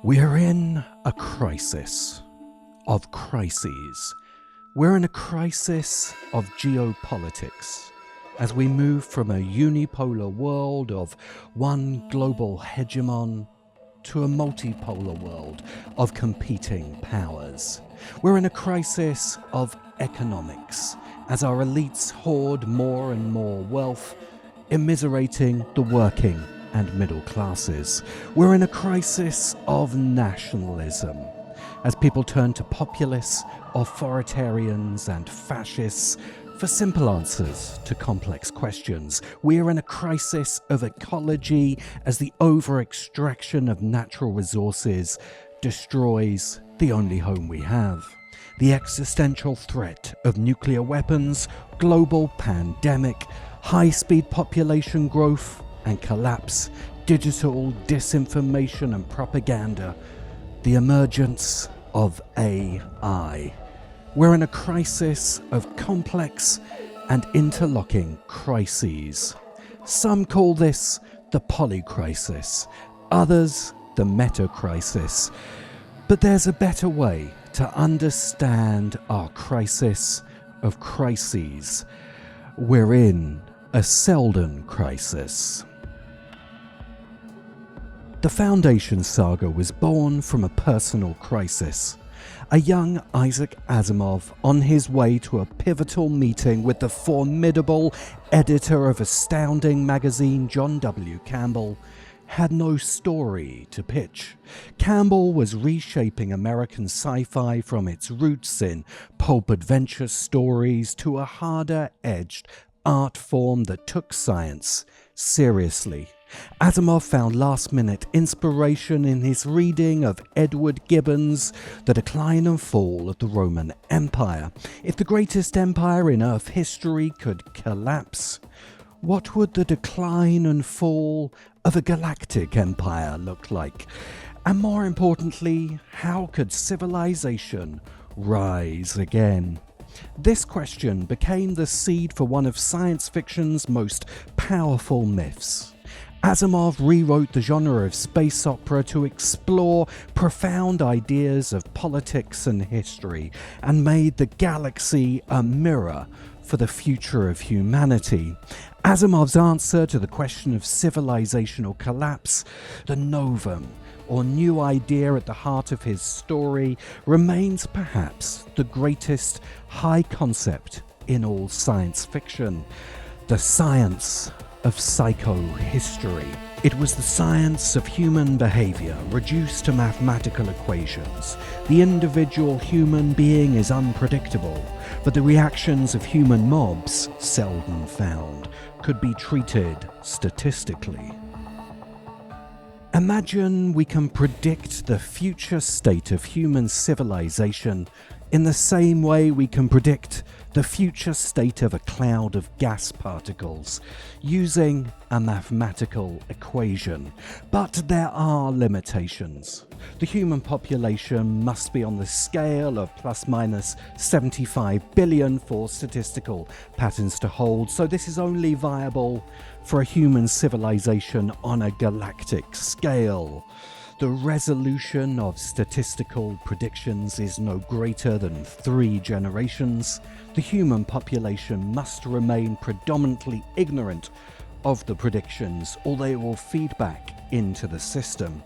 We're in a crisis of crises. We're in a crisis of geopolitics as we move from a unipolar world of one global hegemon to a multipolar world of competing powers. We're in a crisis of economics as our elites hoard more and more wealth, immiserating the working and middle classes. We're in a crisis of nationalism as people turn to populists, authoritarians and fascists for simple answers to complex questions. We're in a crisis of ecology as the over-extraction of natural resources destroys the only home we have. The existential threat of nuclear weapons, global pandemic, high-speed population growth and collapse, digital disinformation and propaganda, the emergence of AI. We're in a crisis of complex and interlocking crises. Some call this the polycrisis, others the meta-crisis. But there's a better way to understand our crisis of crises. We're in a Seldon crisis. The Foundation Saga was born from a personal crisis. A young Isaac Asimov, on his way to a pivotal meeting with the formidable editor of astounding magazine John W. Campbell, had no story to pitch. Campbell was reshaping American sci-fi from its roots in pulp adventure stories to a harder-edged art form that took science seriously. Asimov found last-minute inspiration in his reading of Edward Gibbon's The Decline and Fall of the Roman Empire. If the greatest empire in Earth history could collapse, what would the decline and fall of a galactic empire look like? And more importantly, how could civilization rise again? This question became the seed for one of science fiction's most powerful myths. Asimov rewrote the genre of space opera to explore profound ideas of politics and history, and made the galaxy a mirror for the future of humanity. Asimov's answer to the question of civilizational collapse, the novum, or new idea at the heart of his story, remains perhaps the greatest high concept in all science fiction: the science of psychohistory. It was the science of human behavior reduced to mathematical equations. The individual human being is unpredictable, but the reactions of human mobs, Seldon found, could be treated statistically. Imagine we can predict the future state of human civilization in the same way we can predict the future state of a cloud of gas particles using a mathematical equation. But there are limitations. The human population must be on the scale of plus minus 75 billion for statistical patterns to hold, so this is only viable for a human civilization on a galactic scale. The resolution of statistical predictions is no greater than 3 generations. The human population must remain predominantly ignorant of the predictions, or they will feed back into the system.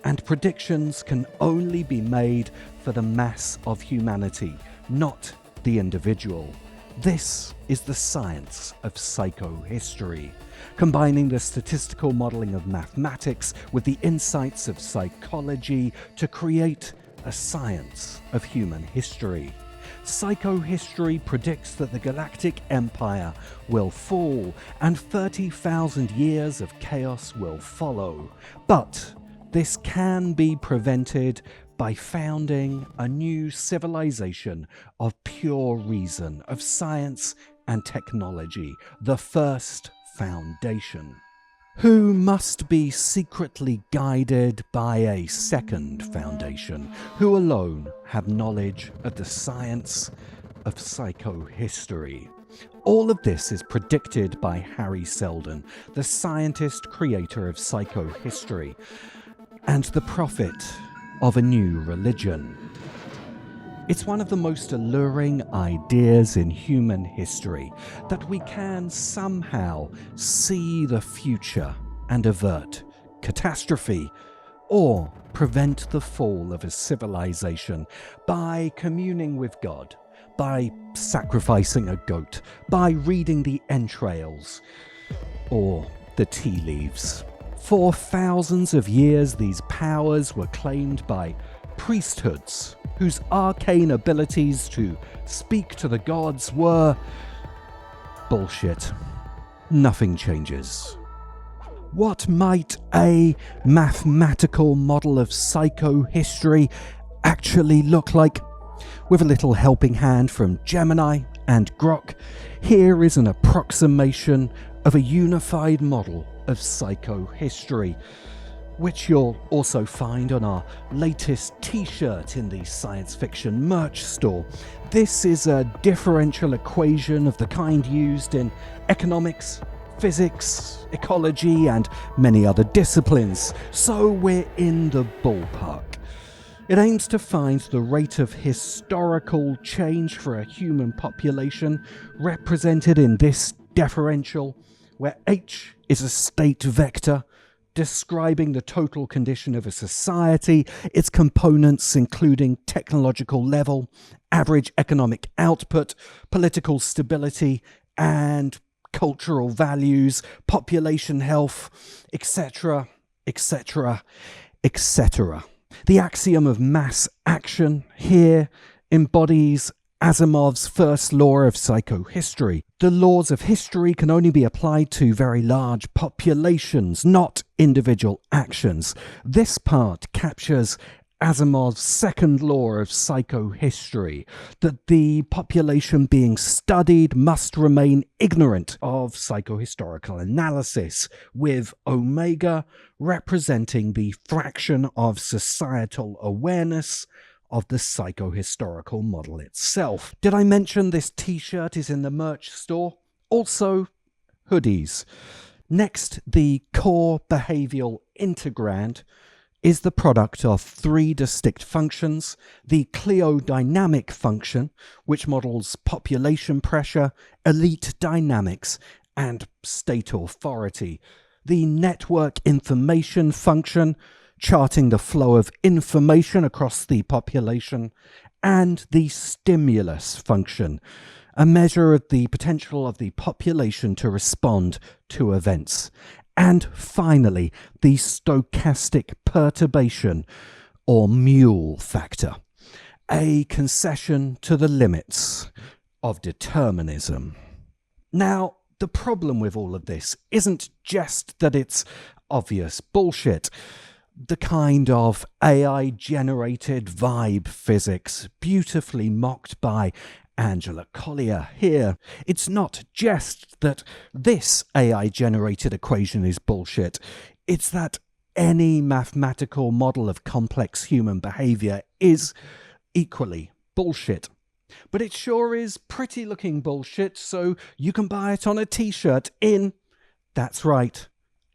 And predictions can only be made for the mass of humanity, not the individual. This is the science of psychohistory, combining the statistical modeling of mathematics with the insights of psychology to create a science of human history. Psychohistory predicts that the galactic empire will fall and 30,000 years of chaos will follow. But this can be prevented by founding a new civilization of pure reason, of science and technology, the first Foundation, who must be secretly guided by a second Foundation, who alone have knowledge of the science of psychohistory. All of this is predicted by Harry Seldon, the scientist creator of psychohistory, and the prophet of a new religion. It's one of the most alluring ideas in human history, that we can somehow see the future and avert catastrophe or prevent the fall of a civilization by communing with God, by sacrificing a goat, by reading the entrails or the tea leaves. For thousands of years, these powers were claimed by priesthoods whose arcane abilities to speak to the gods were bullshit. Nothing changes. What might a mathematical model of psychohistory actually look like? With a little helping hand from Gemini and Grock, here is an approximation of a unified model of psychohistory, which you'll also find on our latest t-shirt in the science fiction merch store. This is a differential equation of the kind used in economics, physics, ecology, and many other disciplines, so we're in the ballpark. It aims to find the rate of historical change for a human population represented in this differential, where h is a state vector describing the total condition of a society, its components including technological level, average economic output, political stability, and cultural values, population health, etc., etc., etc. The axiom of mass action here embodies Asimov's first law of psychohistory. The laws of history can only be applied to very large populations, not individual actions. This part captures Asimov's second law of psychohistory, that the population being studied must remain ignorant of psychohistorical analysis, with omega representing the fraction of societal awareness of the psychohistorical model itself. Did I mention this t-shirt is in the merch store? Also, hoodies. Next, the core behavioral integrand is the product of three distinct functions: the cliodynamic function, which models population pressure, elite dynamics, and state authority; the network information function, charting the flow of information across the population; and the stimulus function, a measure of the potential of the population to respond to events; and finally, the stochastic perturbation or mule factor, a concession to the limits of determinism. Now, the problem with all of this isn't just that it's obvious bullshit, the kind of AI-generated vibe physics beautifully mocked by Angela Collier here. It's not just that this AI-generated equation is bullshit, it's that any mathematical model of complex human behavior is equally bullshit. But it sure is pretty looking bullshit, so you can buy it on a t-shirt in, that's right,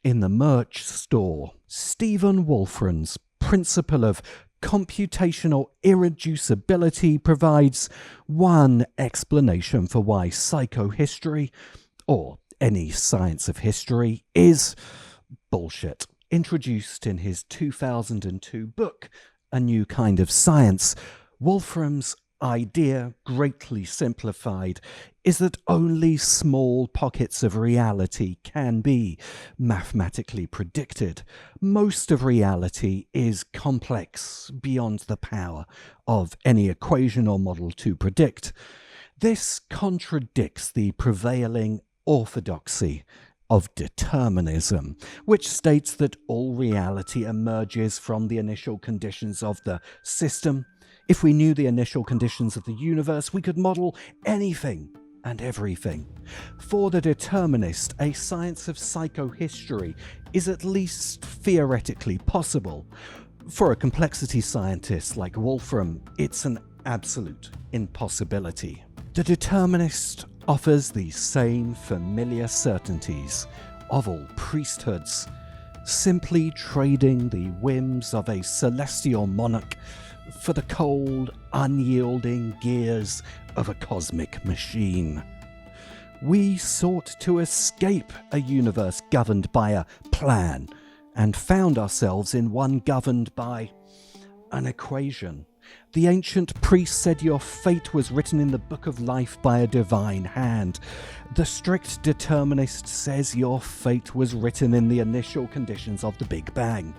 in the merch store. Stephen Wolfram's principle of computational irreducibility provides one explanation for why psychohistory, or any science of history, is bullshit. Introduced in his 2002 book, A New Kind of Science, Wolfram's idea, greatly simplified, is that only small pockets of reality can be mathematically predicted. Most of reality is complex beyond the power of any equation or model to predict. This contradicts the prevailing orthodoxy of determinism, which states that all reality emerges from the initial conditions of the system. If we knew the initial conditions of the universe, we could model anything and everything. For the determinist, a science of psychohistory is at least theoretically possible. For a complexity scientist like Wolfram, it's an absolute impossibility. The determinist offers the same familiar certainties of all priesthoods, simply trading the whims of a celestial monarch for the cold, unyielding gears of a cosmic machine. We sought to escape a universe governed by a plan, and found ourselves in one governed by an equation. The ancient priest said your fate was written in the book of life by a divine hand. The strict determinist says your fate was written in the initial conditions of the Big Bang.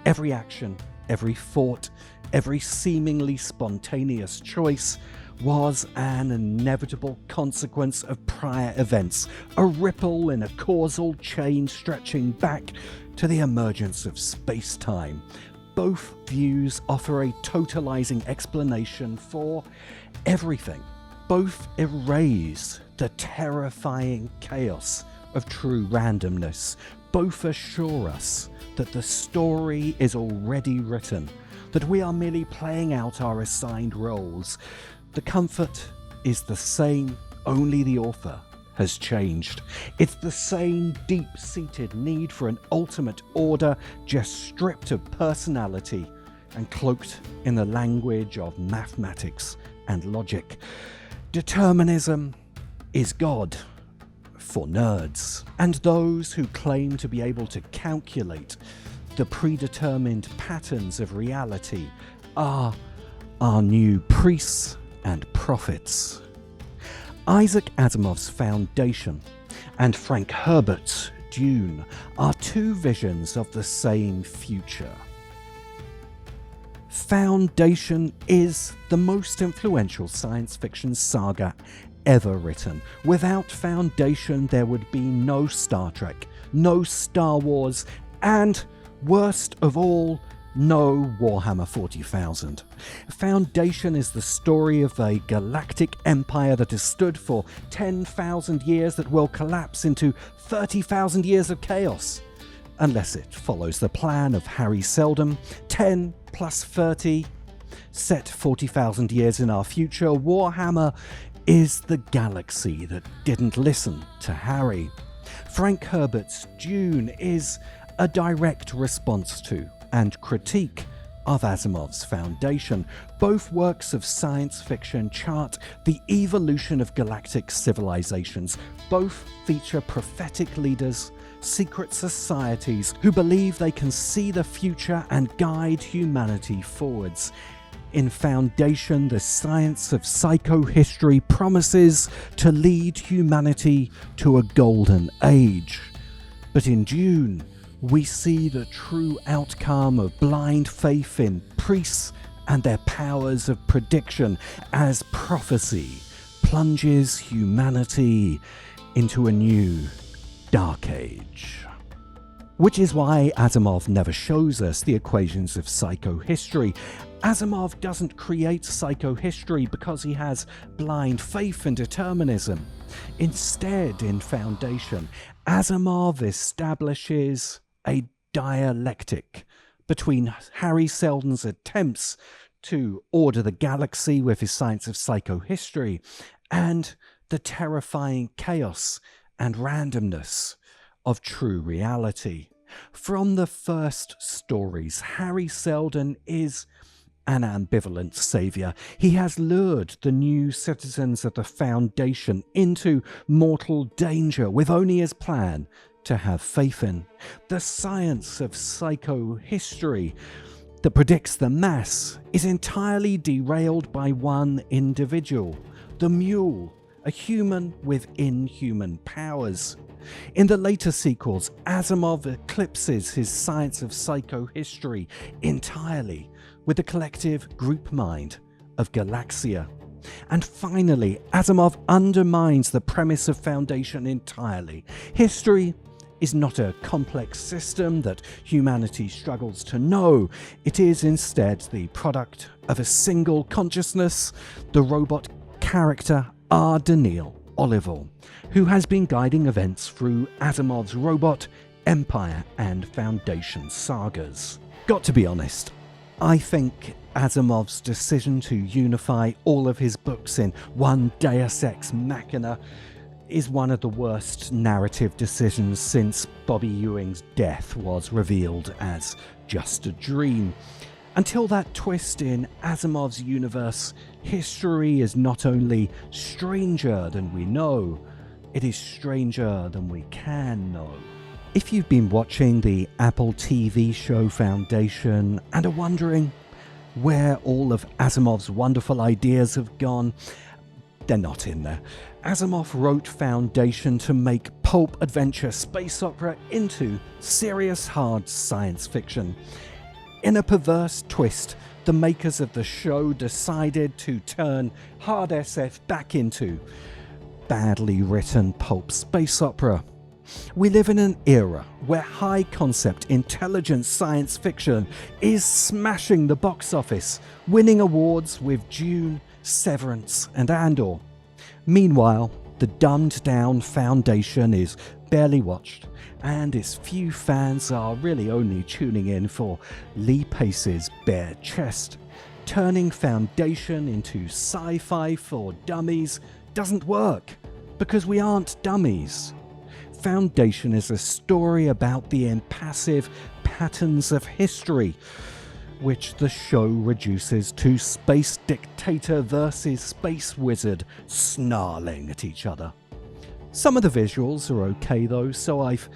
Every action, every thought, every seemingly spontaneous choice was an inevitable consequence of prior events, a ripple in a causal chain stretching back to the emergence of space-time. Both views offer a totalizing explanation for everything. Both erase the terrifying chaos of true randomness. Both assure us that the story is already written, that we are merely playing out our assigned roles. The comfort is the same, only the author has changed. It's the same deep-seated need for an ultimate order, just stripped of personality and cloaked in the language of mathematics and logic. Determinism is God for nerds, and those who claim to be able to calculate the predetermined patterns of reality are our new priests and prophets. Isaac Asimov's Foundation and Frank Herbert's Dune are two visions of the same future. Foundation is the most influential science fiction saga ever written. Without Foundation, there would be no Star Trek, no Star Wars, and, worst of all, no Warhammer 40,000. Foundation is the story of a galactic empire that has stood for 10,000 years that will collapse into 30,000 years of chaos. Unless it follows the plan of Harry Seldon, 10 plus 30, set 40,000 years in our future. Warhammer is the galaxy that didn't listen to Harry. Frank Herbert's Dune is a direct response to and critique of Asimov's Foundation. Both works of science fiction chart the evolution of galactic civilizations. Both feature prophetic leaders, secret societies who believe they can see the future and guide humanity forwards. In Foundation, the science of psychohistory promises to lead humanity to a golden age. But in Dune, we see the true outcome of blind faith in priests and their powers of prediction as prophecy plunges humanity into a new dark age. Which is why Asimov never shows us the equations of psychohistory. Asimov doesn't create psychohistory because he has blind faith in determinism. Instead, in Foundation, Asimov establishes a dialectic between Harry Seldon's attempts to order the galaxy with his science of psychohistory and the terrifying chaos and randomness of true reality. From the first stories, Harry Seldon is an ambivalent saviour. He has lured the new citizens of the Foundation into mortal danger with only his plan to have faith in. The science of psychohistory that predicts the mass is entirely derailed by one individual, the Mule, a human with inhuman powers. In the later sequels, Asimov eclipses his science of psychohistory entirely with the collective group mind of Galaxia. And finally, Asimov undermines the premise of Foundation entirely. History is not a complex system that humanity struggles to know. It is instead the product of a single consciousness, the robot character R. Daniil Olival, who has been guiding events through Asimov's Robot, Empire and Foundation sagas. Got to be honest, I think Asimov's decision to unify all of his books in one Deus Ex Machina is one of the worst narrative decisions since Bobby Ewing's death was revealed as just a dream. Until that twist in Asimov's universe, history is not only stranger than we know, it is stranger than we can know. If you've been watching the Apple TV show Foundation and are wondering where all of Asimov's wonderful ideas have gone, they're not in there. Asimov wrote Foundation to make pulp adventure space opera into serious hard science fiction. In a perverse twist, the makers of the show decided to turn hard SF back into badly written pulp space opera. We live in an era where high-concept, intelligent science fiction is smashing the box office, winning awards with Dune, Severance and Andor. Meanwhile, the dumbed-down Foundation is barely watched, and its few fans are really only tuning in for Lee Pace's bare chest. Turning Foundation into sci-fi for dummies doesn't work, because we aren't dummies. Foundation is a story about the impassive patterns of history, which the show reduces to space dictator versus space wizard snarling at each other. Some of the visuals are okay though, so I've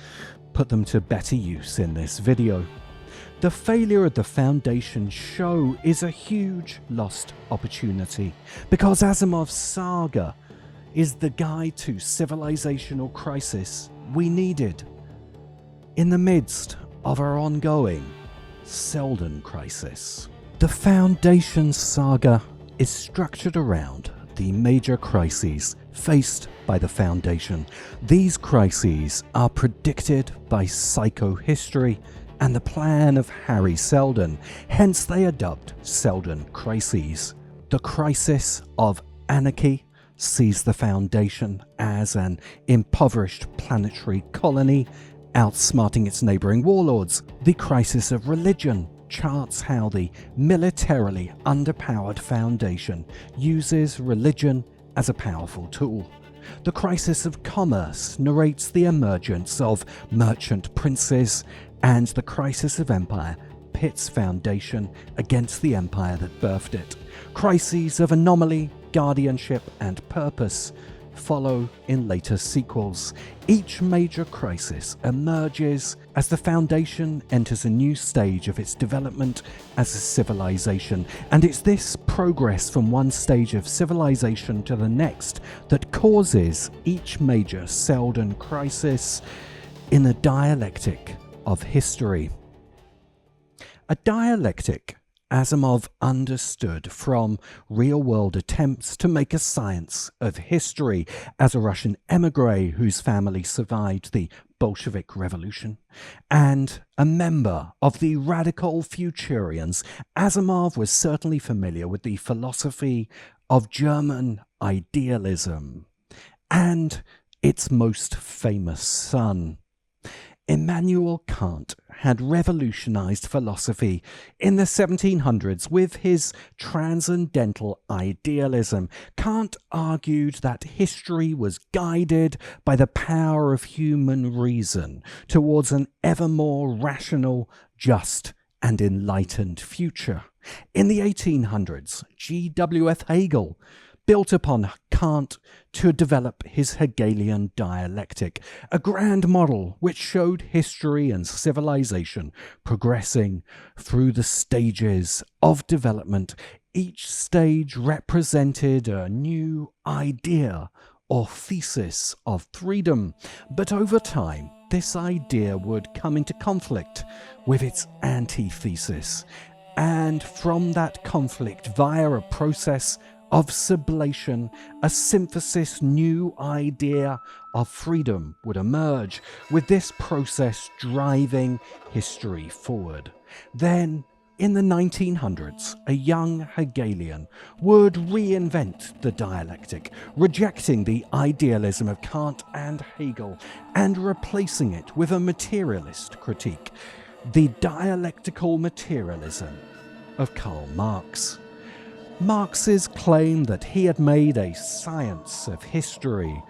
put them to better use in this video. The failure of the Foundation show is a huge lost opportunity, because Asimov's Saga is the guide to civilizational crisis we needed in the midst of our ongoing Seldon crisis. The Foundation Saga is structured around the major crises faced by the Foundation. These crises are predicted by Psychohistory and the plan of Harry Seldon, hence they are dubbed Seldon crises. The crisis of anarchy sees the Foundation as an impoverished planetary colony, outsmarting its neighbouring warlords. The crisis of religion charts how the militarily underpowered Foundation uses religion as a powerful tool. The crisis of commerce narrates the emergence of merchant princes, and the crisis of empire pits Foundation against the empire that birthed it. Crises of anomaly, guardianship and purpose follow in later sequels. Each major crisis emerges as the Foundation enters a new stage of its development as a civilization, and it's this progress from one stage of civilization to the next that causes each major Seldon crisis in the dialectic of history. A dialectic Asimov understood from real-world attempts to make a science of history. As a Russian émigré whose family survived the Bolshevik Revolution, and a member of the radical Futurians, Asimov was certainly familiar with the philosophy of German idealism and its most famous son. Immanuel Kant had revolutionized philosophy in the 1700s with his transcendental idealism. Kant argued that history was guided by the power of human reason towards an ever more rational, just, and enlightened future. In the 1800s, G.W.F. Hegel built upon Kant to develop his Hegelian dialectic, a grand model which showed history and civilization progressing through the stages of development. Each stage represented a new idea or thesis of freedom, but over time this idea would come into conflict with its antithesis, and from that conflict, via a process of sublation, a synthesis new idea of freedom would emerge, with this process driving history forward. Then, in the 1900s, a young Hegelian would reinvent the dialectic, rejecting the idealism of Kant and Hegel and replacing it with a materialist critique, the dialectical materialism of Karl Marx. Marx's claim that he had made a science of history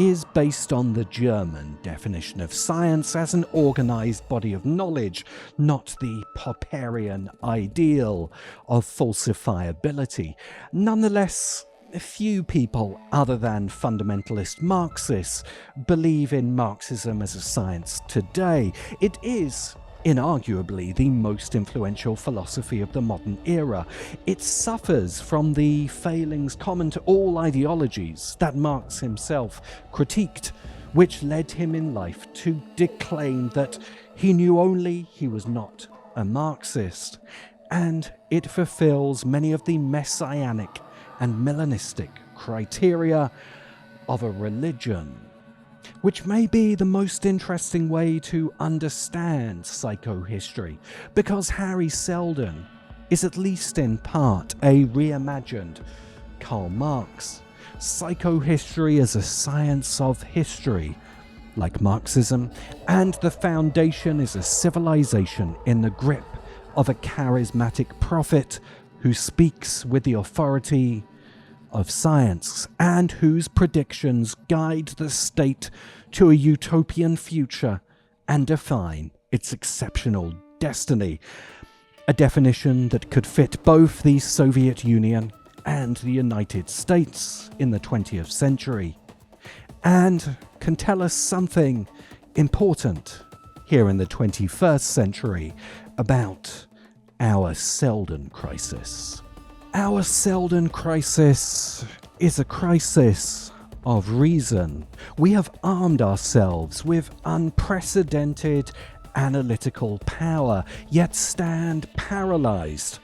is based on the German definition of science as an organized body of knowledge, not the Popperian ideal of falsifiability. Nonetheless, few people other than fundamentalist Marxists believe in Marxism as a science today. It is inarguably the most influential philosophy of the modern era. It suffers from the failings common to all ideologies that Marx himself critiqued, which led him in life to declaim that he knew only he was not a Marxist, and it fulfills many of the messianic and Millenistic criteria of a religion, which may be the most interesting way to understand psychohistory, because Harry Seldon is at least in part a reimagined Karl Marx. Psychohistory is a science of history, like Marxism, and the Foundation is a civilization in the grip of a charismatic prophet who speaks with the authority of science and whose predictions guide the state to a utopian future and define its exceptional destiny. A definition that could fit both the Soviet Union and the United States in the 20th century, and can tell us something important here in the 21st century about our Seldon crisis. Our Seldon crisis is a crisis of reason. We have armed ourselves with unprecedented analytical power, yet stand paralyzed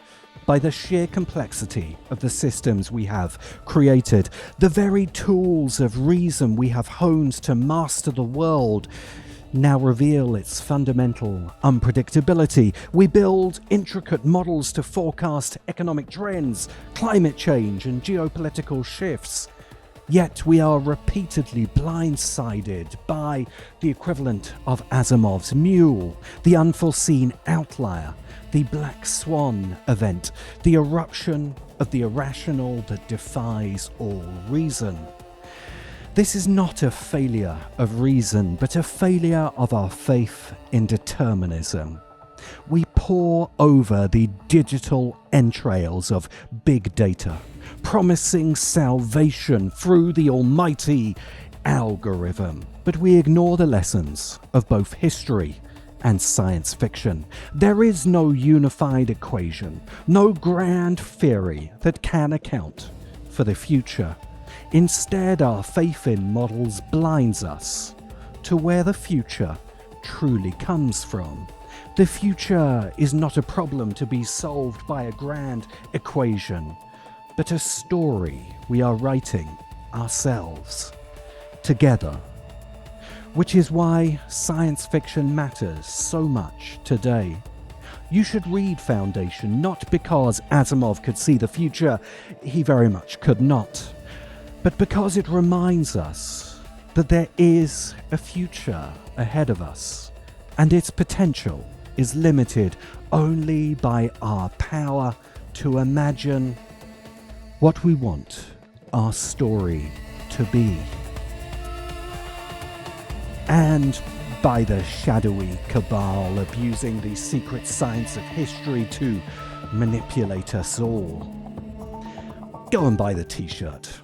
by the sheer complexity of the systems we have created. The very tools of reason we have honed to master the world now reveal its fundamental unpredictability. We build intricate models to forecast economic trends, climate change, and geopolitical shifts. Yet we are repeatedly blindsided by the equivalent of Asimov's mule, the unforeseen outlier, the black swan event, the eruption of the irrational that defies all reason. This is not a failure of reason, but a failure of our faith in determinism. We pore over the digital entrails of big data, promising salvation through the almighty algorithm. But we ignore the lessons of both history and science fiction. There is no unified equation, no grand theory that can account for the future. Instead, our faith in models blinds us to where the future truly comes from. The future is not a problem to be solved by a grand equation, but a story we are writing ourselves, together. Which is why science fiction matters so much today. You should read Foundation, not because Asimov could see the future, he very much could not, but because it reminds us that there is a future ahead of us, and its potential is limited only by our power to imagine what we want our story to be, and by the shadowy cabal abusing the secret science of history to manipulate us all. Go and buy the t-shirt.